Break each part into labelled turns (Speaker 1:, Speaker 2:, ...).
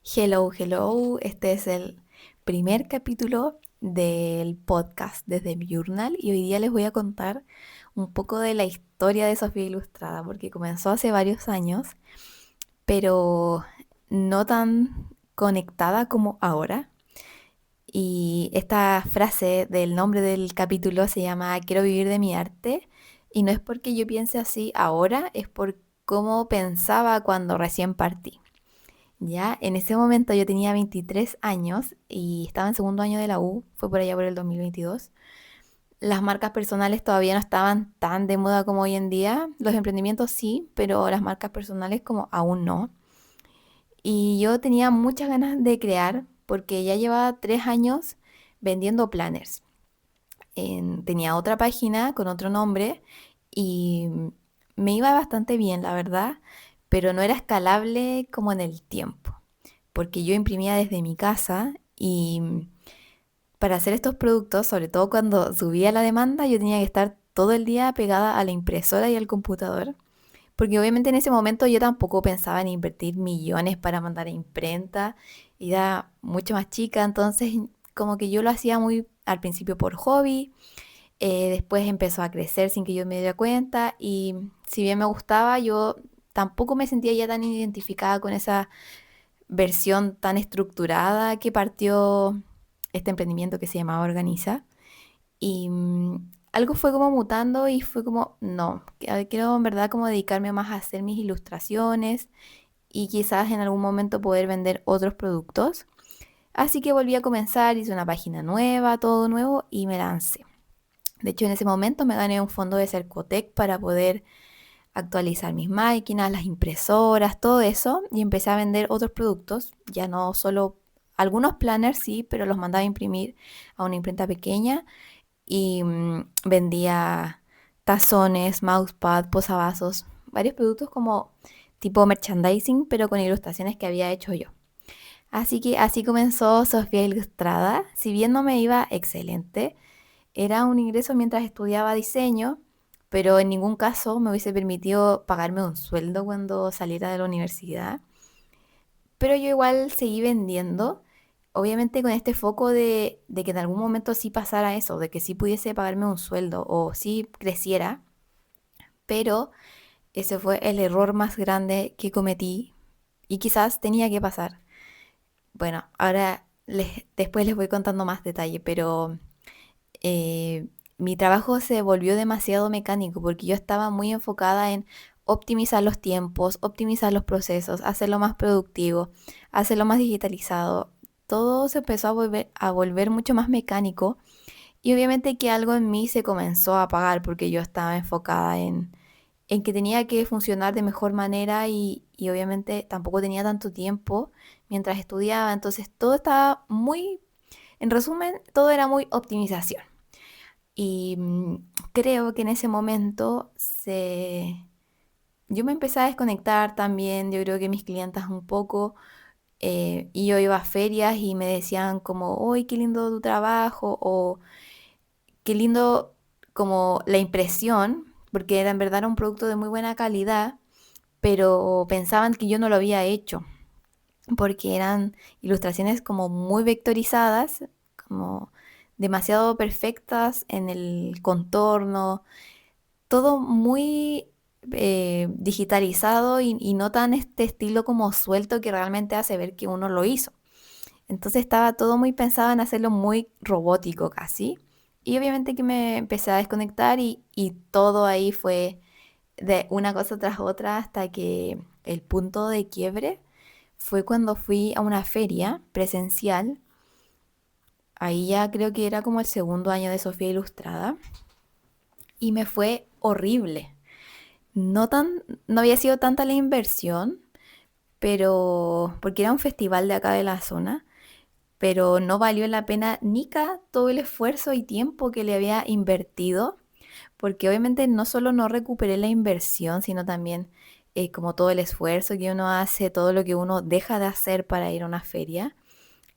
Speaker 1: Hello, hello. Este es el primer capítulo del podcast desde mi journal y hoy día les voy a contar un poco de la historia de Sofía Ilustrada porque comenzó hace varios años, pero no tan conectada como ahora. Y esta frase del nombre del capítulo se llama Quiero vivir de mi arte y no es porque yo piense así ahora, es por cómo pensaba cuando recién partí. Ya, en ese momento yo tenía 23 años y estaba en segundo año de la U, fue por allá por el 2022. Las marcas personales todavía no estaban tan de moda como hoy en día. Los emprendimientos sí, pero las marcas personales como aún no. Y yo tenía muchas ganas de crear porque ya llevaba 3 años vendiendo planners. Tenía otra página con otro nombre y me iba bastante bien, la verdad, pero no era escalable como en el tiempo porque yo imprimía desde mi casa y para hacer estos productos, sobre todo cuando subía la demanda, yo tenía que estar todo el día pegada a la impresora y al computador, porque obviamente en ese momento yo tampoco pensaba en invertir millones para mandar a imprenta, y era mucho más chica, entonces como que yo lo hacía muy al principio por hobby, después empezó a crecer sin que yo me diera cuenta y si bien me gustaba, yo tampoco me sentía ya tan identificada con esa versión tan estructurada que partió este emprendimiento que se llamaba Organiza. Y algo fue como mutando y fue como, no, quiero en verdad como dedicarme más a hacer mis ilustraciones y quizás en algún momento poder vender otros productos. Así que volví a comenzar, hice una página nueva, todo nuevo y me lancé. De hecho, en ese momento me gané un fondo de Cercotec para poder actualizar mis máquinas, las impresoras, todo eso, y empecé a vender otros productos, ya no solo algunos planners, sí, pero los mandaba a imprimir a una imprenta pequeña y vendía tazones, mousepad, posavasos, varios productos como tipo merchandising, pero con ilustraciones que había hecho yo. Así que así comenzó Sofía Ilustrada. Si bien no me iba excelente, era un ingreso mientras estudiaba diseño, pero en ningún caso me hubiese permitido pagarme un sueldo cuando saliera de la universidad. Pero yo igual seguí vendiendo, obviamente con este foco de que en algún momento sí pasara eso, de que sí pudiese pagarme un sueldo o sí creciera, pero ese fue el error más grande que cometí y quizás tenía que pasar. Bueno, ahora después les voy contando más detalle, pero eh, mi trabajo se volvió demasiado mecánico porque yo estaba muy enfocada en optimizar los tiempos, optimizar los procesos, hacerlo más productivo, hacerlo más digitalizado. Todo se empezó a volver mucho más mecánico y obviamente que algo en mí se comenzó a apagar porque yo estaba enfocada en que tenía que funcionar de mejor manera y obviamente tampoco tenía tanto tiempo mientras estudiaba, entonces todo estaba muy, en resumen, todo era muy optimización. Y creo que en ese momento yo me empecé a desconectar también, yo creo que mis clientas un poco, y yo iba a ferias y me decían como, ¡uy, qué lindo tu trabajo! O qué lindo como la impresión, porque era en verdad era un producto de muy buena calidad, pero pensaban que yo no lo había hecho, porque eran ilustraciones como muy vectorizadas, como demasiado perfectas en el contorno, todo muy digitalizado y no tan este estilo como suelto que realmente hace ver que uno lo hizo. Entonces estaba todo muy pensado en hacerlo muy robótico casi. Y obviamente que me empecé a desconectar y todo ahí fue de una cosa tras otra hasta que el punto de quiebre fue cuando fui a una feria presencial. Ahí ya creo que era como el segundo año de Sofía Ilustrada y me fue horrible. No había sido tanta la inversión, pero porque era un festival de acá de la zona, pero no valió la pena todo el esfuerzo y tiempo que le había invertido, porque obviamente no solo no recuperé la inversión, sino también como todo el esfuerzo que uno hace, todo lo que uno deja de hacer para ir a una feria.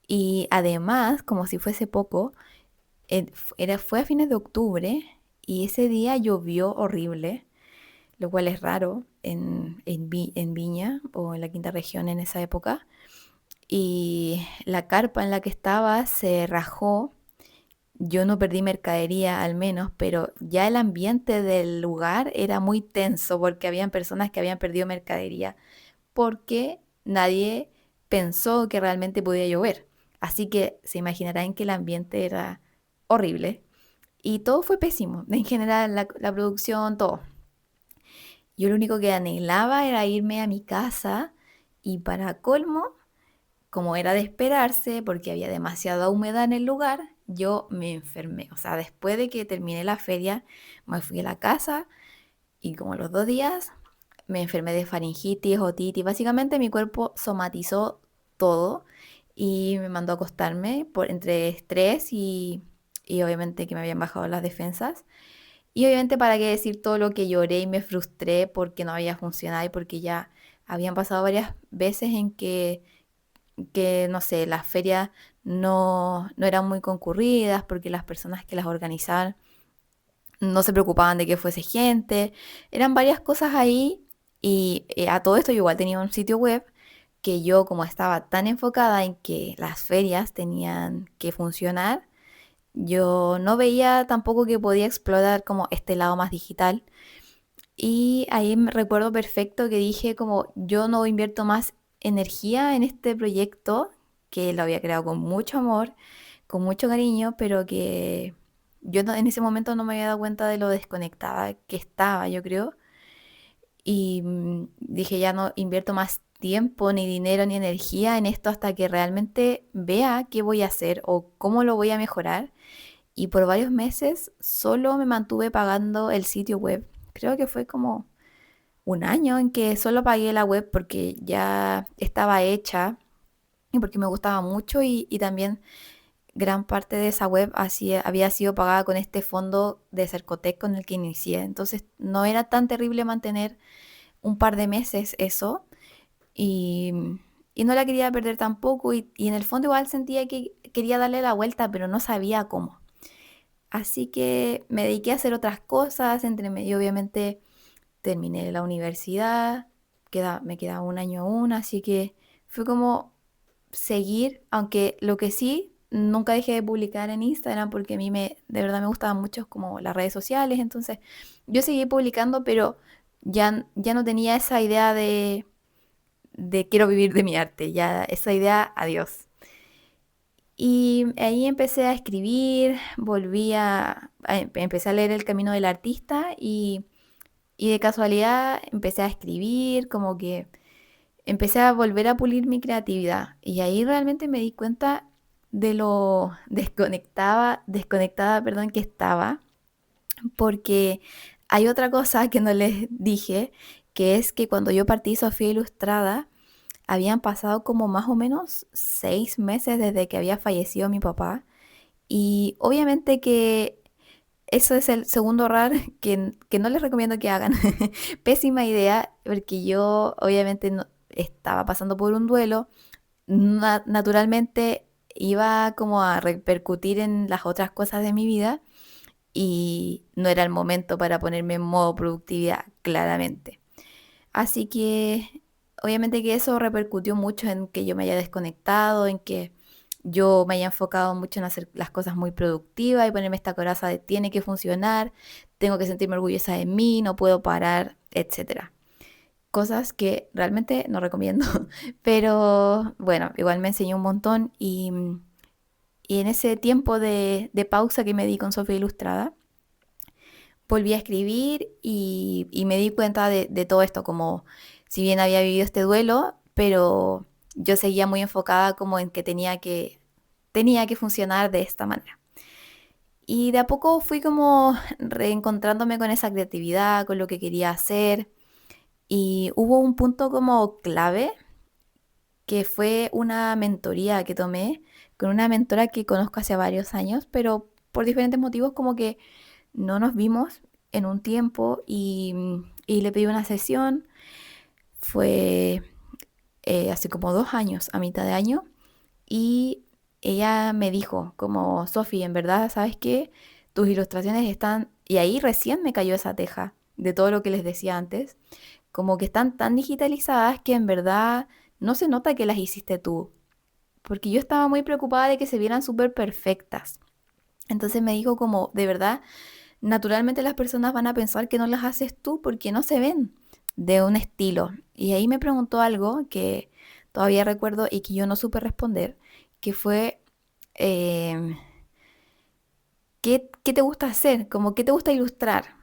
Speaker 1: Y además, como si fuese poco, fue a fines de octubre y ese día llovió horrible, lo cual es raro en Viña o en la quinta región en esa época. y la carpa en la que estaba se rajó. Yo no perdí mercadería al menos, pero ya el ambiente del lugar era muy tenso porque habían personas que habían perdido mercadería porque nadie pensó que realmente podía llover. Así que se imaginarán que el ambiente era horrible y todo fue pésimo. En general, la producción, todo. Yo lo único que anhelaba era irme a mi casa y para colmo, como era de esperarse, porque había demasiada humedad en el lugar, yo me enfermé. O sea, después de que terminé la feria, me fui a la casa y como a los 2 días me enfermé de faringitis, otitis. Básicamente mi cuerpo somatizó todo y me mandó a acostarme por entre estrés y obviamente que me habían bajado las defensas. Y obviamente para qué decir todo lo que lloré y me frustré porque no había funcionado y porque ya habían pasado varias veces en que no sé, las ferias no eran muy concurridas porque las personas que las organizaban no se preocupaban de que fuese gente. Eran varias cosas ahí y a todo esto yo igual tenía un sitio web que yo como estaba tan enfocada en que las ferias tenían que funcionar, yo no veía tampoco que podía explorar como este lado más digital. Y ahí me recuerdo perfecto que dije como yo no invierto más energía en este proyecto que lo había creado con mucho amor, con mucho cariño, pero que yo en ese momento no me había dado cuenta de lo desconectada que estaba, yo creo. Y dije ya no invierto más tiempo, ni dinero, ni energía en esto hasta que realmente vea qué voy a hacer o cómo lo voy a mejorar. Y por varios meses solo me mantuve pagando el sitio web. Creo que fue como un año en que solo pagué la web porque ya estaba hecha y porque me gustaba mucho y también gran parte de esa web había sido pagada con este fondo de Cercotec con el que inicié. Entonces no era tan terrible mantener un par de meses eso y, y no la quería perder tampoco y en el fondo igual sentía que quería darle la vuelta pero no sabía cómo. Así que me dediqué a hacer otras cosas, entre medio obviamente terminé la universidad, me quedaba un año aún, así que fue como seguir, aunque lo que sí, nunca dejé de publicar en Instagram porque a mí de verdad me gustaban mucho como las redes sociales, entonces yo seguí publicando, pero ya no tenía esa idea de quiero vivir de mi arte, ya esa idea, adiós. Y ahí empecé a escribir, empecé a leer El Camino del Artista y de casualidad empecé a escribir, como que empecé a volver a pulir mi creatividad. Y ahí realmente me di cuenta de lo desconectada, perdón, que estaba, porque hay otra cosa que no les dije, que es que cuando yo partí Sofía Ilustrada, habían pasado como más o menos 6 meses desde que había fallecido mi papá. Y obviamente que eso es el segundo error que no les recomiendo que hagan. Pésima idea, porque yo obviamente estaba pasando por un duelo. Naturalmente iba como a repercutir en las otras cosas de mi vida y no era el momento para ponerme en modo productividad, claramente. Así que obviamente que eso repercutió mucho en que yo me haya desconectado, en que yo me haya enfocado mucho en hacer las cosas muy productivas y ponerme esta coraza de tiene que funcionar, tengo que sentirme orgullosa de mí, no puedo parar, etcétera. Cosas que realmente no recomiendo, pero bueno, igual me enseñó un montón y en ese tiempo de pausa que me di con Sofía Ilustrada, volví a escribir y me di cuenta de todo esto, como si bien había vivido este duelo, pero yo seguía muy enfocada como en que tenía que funcionar de esta manera. Y de a poco fui como reencontrándome con esa creatividad, con lo que quería hacer. Y hubo un punto como clave que fue una mentoría que tomé con una mentora que conozco hace varios años, pero por diferentes motivos como que no nos vimos en un tiempo y le pedí una sesión. Fue hace como 2 años, a mitad de año, y ella me dijo como, Sofi, en verdad, ¿sabes qué? Tus ilustraciones están, y ahí recién me cayó esa teja de todo lo que les decía antes, como que están tan digitalizadas que en verdad no se nota que las hiciste tú. porque yo estaba muy preocupada de que se vieran súper perfectas. Entonces me dijo como, de verdad, naturalmente las personas van a pensar que no las haces tú porque no se ven de un estilo. Y ahí me preguntó algo que todavía recuerdo y que yo no supe responder, que fue, em, ¿qué te gusta hacer? Como, ¿qué te gusta ilustrar?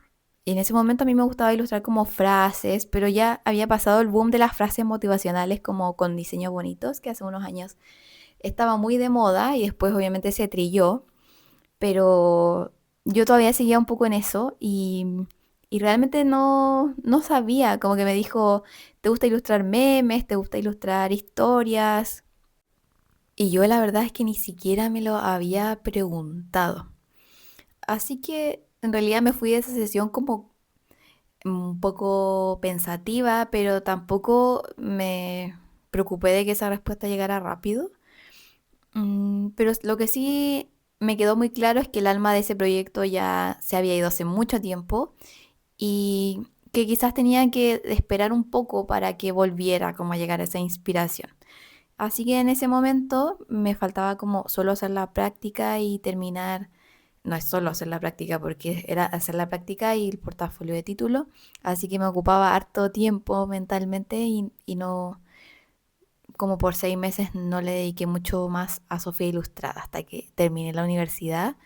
Speaker 1: Y en ese momento a mí me gustaba ilustrar como frases, pero ya había pasado el boom de las frases motivacionales como con diseños bonitos, que hace unos años estaba muy de moda y después obviamente se trilló, pero yo todavía seguía un poco en eso y realmente no sabía, como que me dijo, ¿te gusta ilustrar memes? ¿Te gusta ilustrar historias? Y yo la verdad es que ni siquiera me lo había preguntado. Así que en realidad me fui de esa sesión como un poco pensativa, pero tampoco me preocupé de que esa respuesta llegara rápido. Pero lo que sí me quedó muy claro es que el alma de ese proyecto ya se había ido hace mucho tiempo y que quizás tenía que esperar un poco para que volviera como a llegar esa inspiración. Así que en ese momento me faltaba como solo hacer la práctica y terminar, no es solo hacer la práctica porque era hacer la práctica y el portafolio de título, así que me ocupaba harto tiempo mentalmente y no, como por 6 meses no le dediqué mucho más a Sofía Ilustrada hasta que terminé la universidad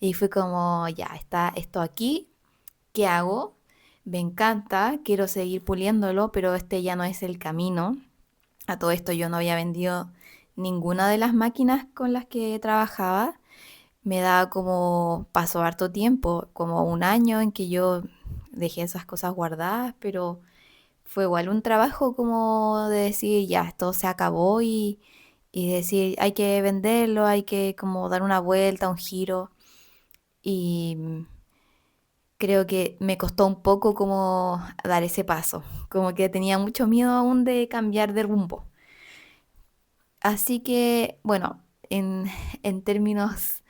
Speaker 1: y fue como, ya, está esto aquí, ¿qué hago? Me encanta, quiero seguir puliéndolo, pero este ya no es el camino. A todo esto yo no había vendido ninguna de las máquinas con las que trabajaba. Me da como, pasó harto tiempo, como un año en que yo dejé esas cosas guardadas, pero fue igual un trabajo como de decir, ya, esto se acabó y decir, hay que venderlo, hay que como dar una vuelta, un giro. Y creo que me costó un poco como dar ese paso, como que tenía mucho miedo aún de cambiar de rumbo. Así que, bueno, en, en términos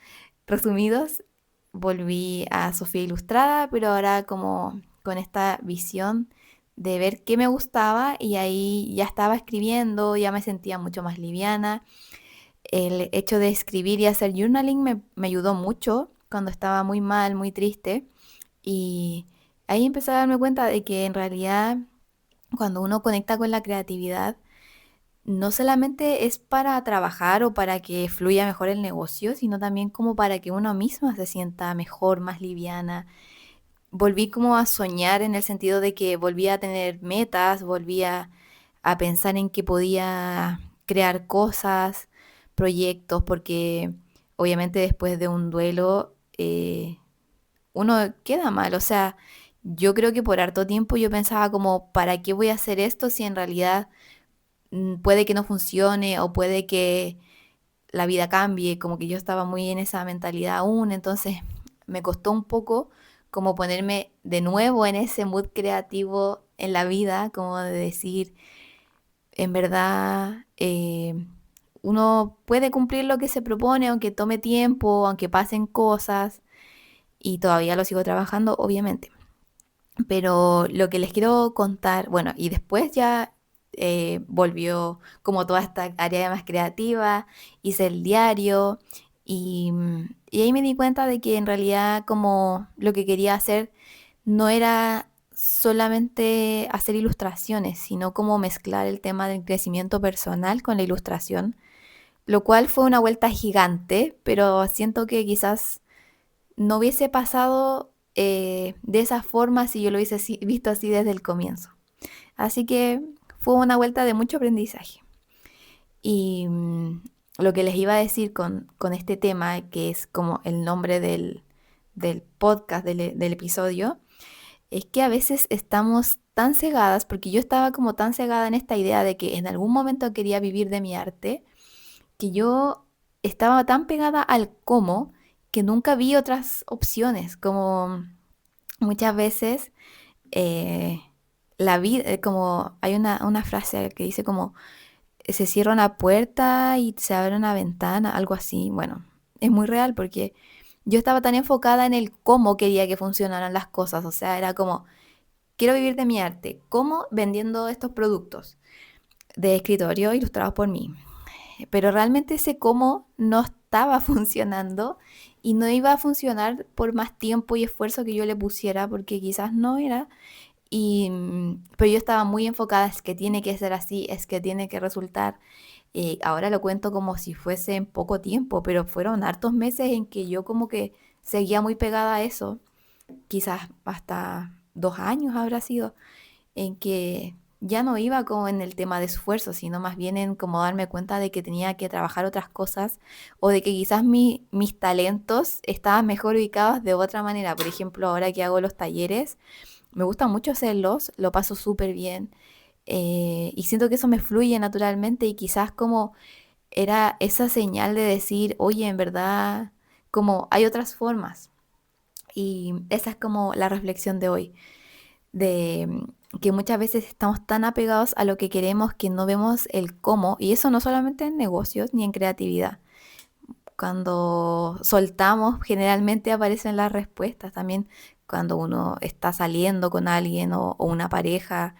Speaker 1: resumidos, volví a Sofía Ilustrada, pero ahora como con esta visión de ver qué me gustaba y ahí ya estaba escribiendo, ya me sentía mucho más liviana. El hecho de escribir y hacer journaling me ayudó mucho cuando estaba muy mal, muy triste y ahí empecé a darme cuenta de que en realidad cuando uno conecta con la creatividad, no solamente es para trabajar o para que fluya mejor el negocio, sino también como para que uno misma se sienta mejor, más liviana. Volví como a soñar en el sentido de que volví a tener metas, volví a pensar en que podía crear cosas, proyectos, porque obviamente después de un duelo uno queda mal. O sea, yo creo que por harto tiempo yo pensaba como, ¿para qué voy a hacer esto si en realidad puede que no funcione o puede que la vida cambie? Como que yo estaba muy en esa mentalidad aún, entonces me costó un poco como ponerme de nuevo en ese mood creativo en la vida, como de decir, en verdad, uno puede cumplir lo que se propone, aunque tome tiempo, aunque pasen cosas, y todavía lo sigo trabajando, obviamente. Pero lo que les quiero contar, bueno, y después ya volvió como toda esta área más creativa, hice el diario y ahí me di cuenta de que en realidad como lo que quería hacer no era solamente hacer ilustraciones, sino como mezclar el tema del crecimiento personal con la ilustración, lo cual fue una vuelta gigante, pero siento que quizás no hubiese pasado de esa forma si yo lo hubiese visto así desde el comienzo. Así que fue una vuelta de mucho aprendizaje. Y lo que les iba a decir con este tema, que es como el nombre del podcast, del episodio, es que a veces estamos tan cegadas, porque yo estaba como tan cegada en esta idea de que en algún momento quería vivir de mi arte, que yo estaba tan pegada al cómo que nunca vi otras opciones, como muchas veces eh, la vida, como hay una frase que dice como se cierra una puerta y se abre una ventana, algo así. Bueno, es muy real porque yo estaba tan enfocada en el cómo quería que funcionaran las cosas, o sea, era como, quiero vivir de mi arte, ¿cómo? Vendiendo estos productos de escritorio ilustrados por mí. pero realmente ese cómo no estaba funcionando y no iba a funcionar por más tiempo y esfuerzo que yo le pusiera, porque quizás no era. Pero yo estaba muy enfocada, es que tiene que ser así, es que tiene que resultar. Ahora lo cuento como si fuese en poco tiempo, pero fueron hartos meses en que yo como que seguía muy pegada a eso, quizás hasta 2 años habrá sido, en que ya no iba como en el tema de esfuerzo, sino más bien en como darme cuenta de que tenía que trabajar otras cosas o de que quizás mis talentos estaban mejor ubicados de otra manera. Por ejemplo, ahora que hago los talleres, me gusta mucho hacerlos, lo paso súper bien, y siento que eso me fluye naturalmente y quizás como era esa señal de decir, oye, en verdad, como hay otras formas. Y esa es como la reflexión de hoy, de que muchas veces estamos tan apegados a lo que queremos que no vemos el cómo, y eso no solamente en negocios ni en creatividad. Cuando soltamos, generalmente aparecen las respuestas también cuando uno está saliendo con alguien o una pareja,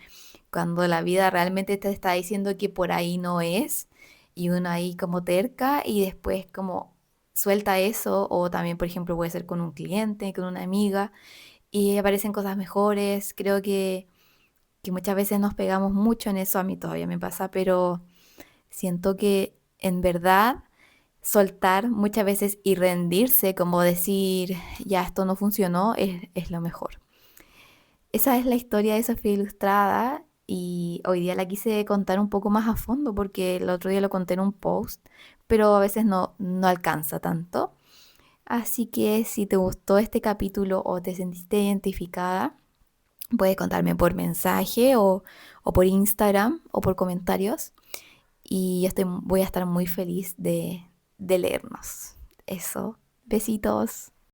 Speaker 1: cuando la vida realmente te está diciendo que por ahí no es y uno ahí como terca y después como suelta eso, o también por ejemplo puede ser con un cliente, con una amiga y aparecen cosas mejores. Creo que muchas veces nos pegamos mucho en eso, a mí todavía me pasa, pero siento que en verdad soltar muchas veces y rendirse, como decir, ya esto no funcionó, es lo mejor. Esa es la historia de Sofía Ilustrada y hoy día la quise contar un poco más a fondo porque el otro día lo conté en un post, pero a veces no alcanza tanto. Así que si te gustó este capítulo o te sentiste identificada, puedes contarme por mensaje o por Instagram o por comentarios y voy a estar muy feliz de leernos. Eso, besitos.